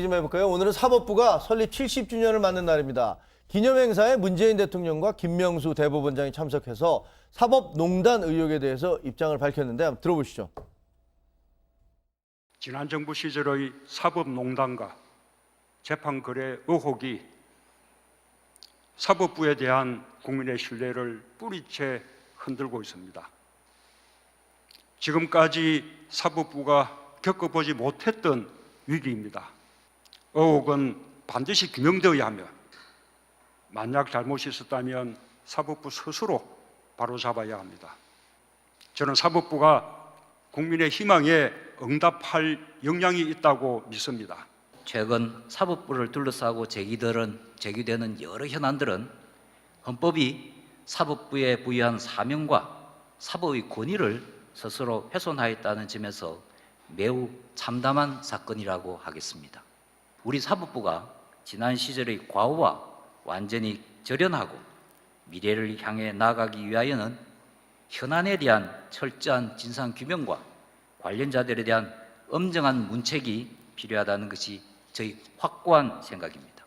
좀 해볼까요? 오늘은 사법부가 설립 70주년을 맞는 날입니다. 기념행사에 문재인 대통령과 김명수 대법원장이 참석해서 사법농단 의혹에 대해서 입장을 밝혔는데 한번 들어보시죠. 지난 정부 시절의 사법농단과 재판거래 의혹이 사법부에 대한 국민의 신뢰를 뿌리채 흔들고 있습니다. 지금까지 사법부가 겪어보지 못했던 위기입니다. 의혹은 반드시 규명되어야 하며 만약 잘못이 있었다면 사법부 스스로 바로잡아야 합니다. 저는 사법부가 국민의 희망에 응답할 역량이 있다고 믿습니다. 최근 사법부를 둘러싸고 제기되는 여러 현안들은 헌법이 사법부에 부여한 사명과 사법의 권위를 스스로 훼손하였다는 점에서 매우 참담한 사건이라고 하겠습니다. 우리 사법부가 지난 시절의 과오와 완전히 절연하고 미래를 향해 나아가기 위하여는 현안에 대한 철저한 진상규명과 관련자들에 대한 엄정한 문책이 필요하다는 것이 저희 확고한 생각입니다.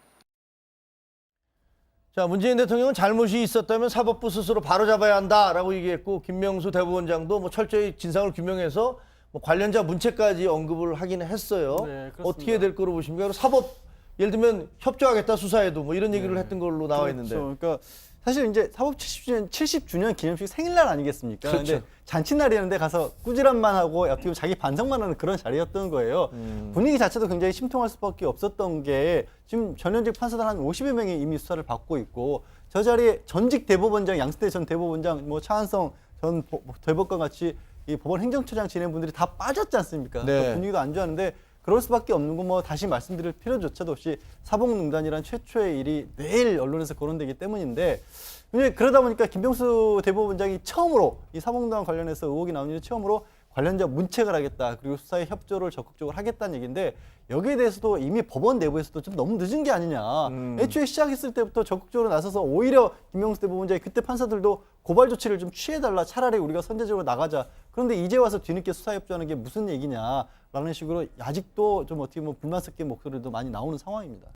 자, 문재인 대통령은 잘못이 있었다면 사법부 스스로 바로잡아야 한다라고 얘기했고, 김명수 대법원장도 철저히 진상을 규명해서 관련자 문책까지 언급을 하긴 했어요. 네, 어떻게 될 거로 보십니까? 그리고 사법 예를 들면 협조하겠다 수사에도 이런 얘기를 했던 걸로 나와 있는데. 그렇죠. 그러니까 사실 이제 사법 70주년 기념식 생일날 아니겠습니까? 그렇죠. 근데 잔칫날이었는데 가서 꾸지람만 하고 어떻게 보면 자기 반성만 하는 그런 자리였던 거예요. 분위기 자체도 굉장히 심통할 수밖에 없었던 게 지금 전현직 판사들 한 50여 명이 이미 수사를 받고 있고 저 자리에 전직 대법원장, 양승태 전 대법원장, 차한성 전 대법관 같이 이 법원 행정처장 지낸 분들이 다 빠졌지 않습니까? 네. 그러니까 분위기도 안 좋았는데 그럴 수밖에 없는 건 다시 말씀드릴 필요조차도 없이 사법농단이란 최초의 일이 매일 언론에서 거론되기 때문인데 그러다 보니까 김명수 대법원장이 처음으로 이 사법농단 관련해서 의혹이 나온 이후 처음으로 관련자 문책을 하겠다 그리고 수사에 협조를 적극적으로 하겠다는 얘기인데 여기에 대해서도 이미 법원 내부에서도 좀 너무 늦은 게 아니냐. 애초에 시작했을 때부터 적극적으로 나서서 오히려 김명수 대법원장이 그때 판사들도 고발 조치를 좀 취해달라. 차라리 우리가 선제적으로 나가자. 그런데 이제 와서 뒤늦게 수사 협조하는 게 무슨 얘기냐라는 식으로 아직도 좀 어떻게 보면 불만 섞인 목소리도 많이 나오는 상황입니다.